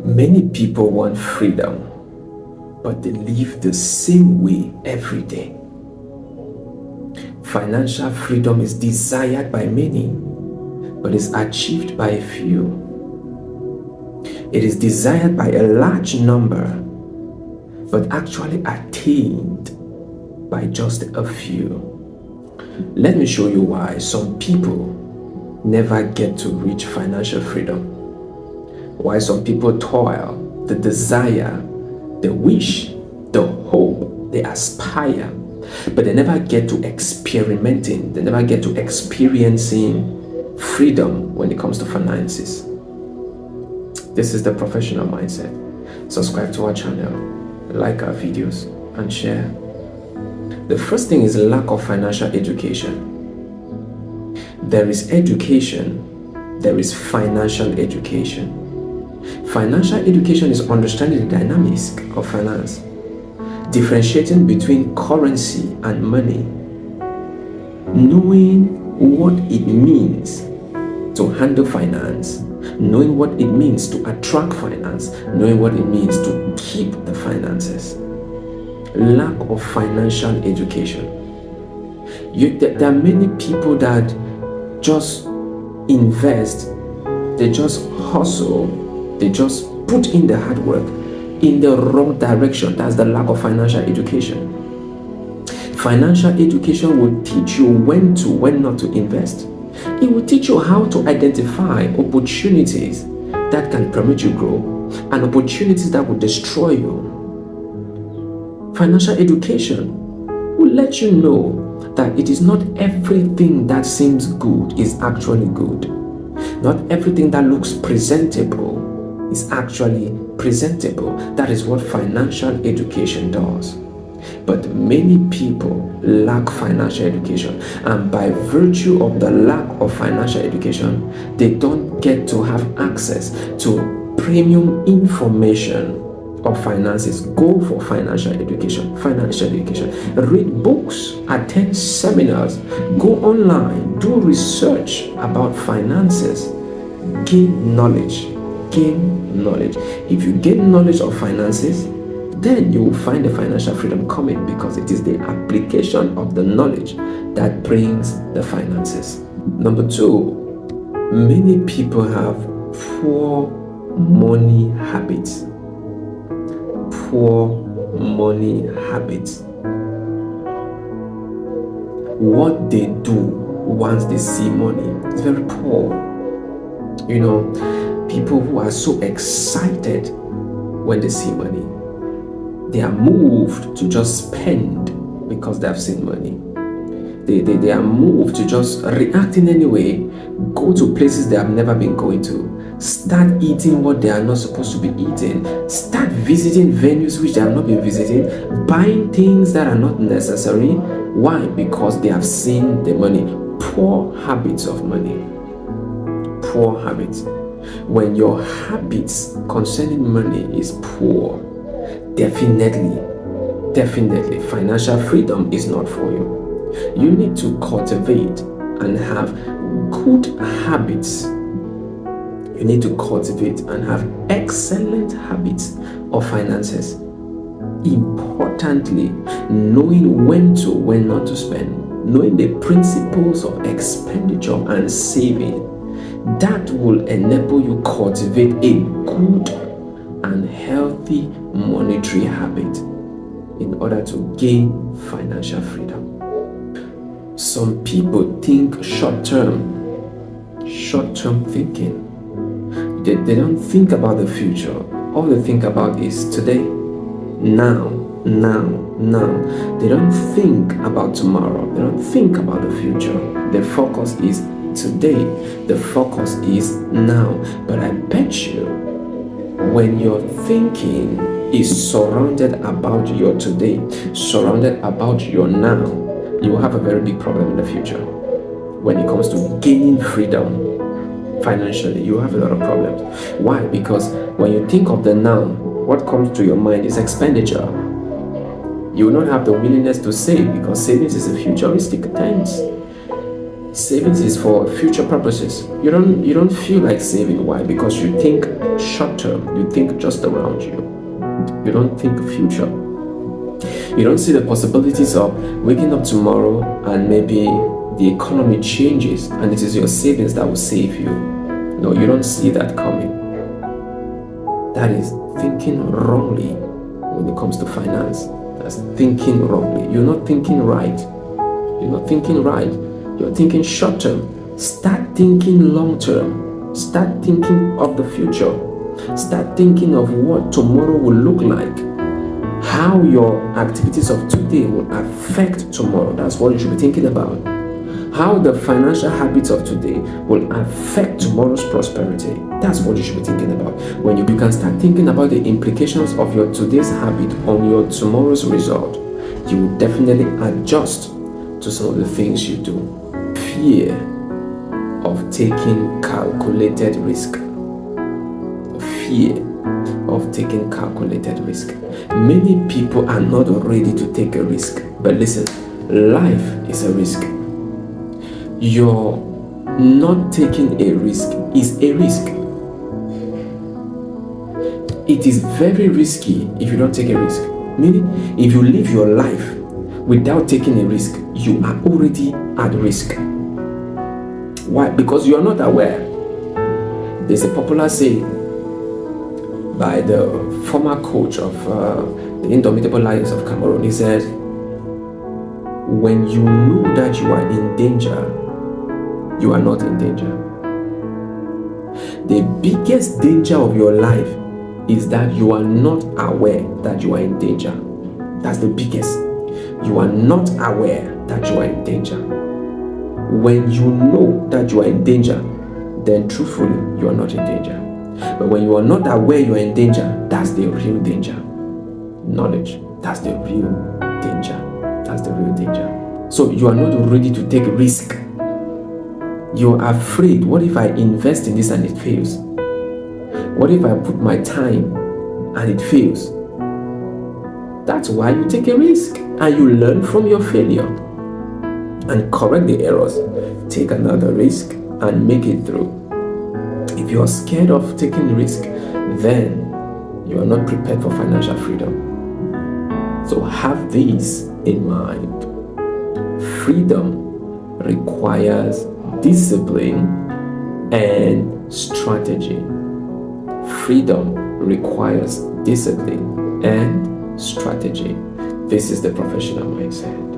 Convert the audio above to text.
Many people want freedom, but they live the same way every day. Financial freedom is desired by many, but is achieved by a few. It is desired by a large number, but actually attained by just a few. Let me show you why some people never get to reach financial freedom. Why some people toil, the desire, the wish, the hope, they aspire, but they never get to experimenting, they never get to experiencing freedom when it comes to finances. This is the professional mindset. Subscribe to our channel, like our videos, and share. The first thing is lack of financial education. There is education, there is financial education. Financial education is understanding the dynamics of finance, differentiating between currency and money, knowing what it means to handle finance, knowing what it means to attract finance, knowing what it means to keep the finances. Lack of financial education. There are many people that just invest, they just hustle, they just put in the hard work in the wrong direction. That's the lack of financial education. Financial education will teach you when not to invest. It will teach you how to identify opportunities that can permit you grow and opportunities that will destroy you. Financial education will let you know that it is not everything that seems good is actually good. Not everything that looks presentable is actually presentable. That is what financial education does. But many people lack financial education, and by virtue of the lack of financial education, they don't get to have access to premium information of finances. Go for financial education. Read books, attend seminars, go online, do research about finances, gain knowledge. If you gain knowledge of finances, then you will find the financial freedom coming, because it is the application of the knowledge that brings the finances. Number two, many people have poor money habits. What they do once they see money is very poor. People who are so excited when they see money, they are moved to just spend because they have seen money. They are moved to just react in any way, go to places they have never been going to, start eating what they are not supposed to be eating, start visiting venues which they have not been visiting, buying things that are not necessary. Why? Because they have seen the money. Poor habits of money. Poor habits. When your habits concerning money is poor, definitely financial freedom is not for you. You need to cultivate and have good habits. You need to cultivate and have excellent habits of finances. Importantly, knowing when not to spend, knowing the principles of expenditure and saving, that will enable you cultivate a good and healthy monetary habit in order to gain financial freedom. Some people think short-term thinking. They don't think about the future. All they think about is today, now. They don't think about tomorrow. They don't think about the future. Their focus is today. The focus is now. But I bet you, when your thinking is surrounded about your today, surrounded about your now, you will have a very big problem in the future. When it comes to gaining freedom financially, you have a lot of problems. Why? Because when you think of the now, what comes to your mind is expenditure. You will not have the willingness to save, because savings is a futuristic tense. Savings is for future purposes. You don't feel like saving. Why? Because you think short term. You think just around you. You don't think future. You don't see the possibilities of waking up tomorrow and maybe the economy changes and it is your savings that will save you. No, you don't see that coming. That is thinking wrongly when it comes to finance. That's thinking wrongly. You're not thinking right. You're not thinking right. You're thinking short term. Start thinking long term. Start thinking of the future. Start thinking of what tomorrow will look like. How your activities of today will affect tomorrow. That's what you should be thinking about. How the financial habits of today will affect tomorrow's prosperity. That's what you should be thinking about. When you can start thinking about the implications of your today's habit on your tomorrow's result, you will definitely adjust to some of the things you do. Fear of taking calculated risk. Fear of taking calculated risk. Many people are not ready to take a risk. But listen, life is a risk. Your not taking a risk is a risk. It is very risky if you don't take a risk. Meaning, if you live your life without taking a risk, you are already at risk. Why? Because you are not aware. There's a popular saying by the former coach of the Indomitable Lions of Cameroon. He said, when you know that you are in danger, you are not in danger. The biggest danger of your life is that you are not aware that you are in danger. That's the biggest. You are not aware that you are in danger. When you know that you are in danger, then truthfully, you are not in danger. But when you are not aware you are in danger, that's the real danger. Knowledge, that's the real danger. That's the real danger. So you are not ready to take risk. You're afraid. What if I invest in this and it fails? What if I put my time and it fails? That's why you take a risk and you learn from your failure and correct the errors. Take another risk and make it through. If you are scared of taking risk, then you are not prepared for financial freedom. So have this in mind. Freedom requires discipline and strategy. Freedom requires discipline and strategy. This is the professional mindset.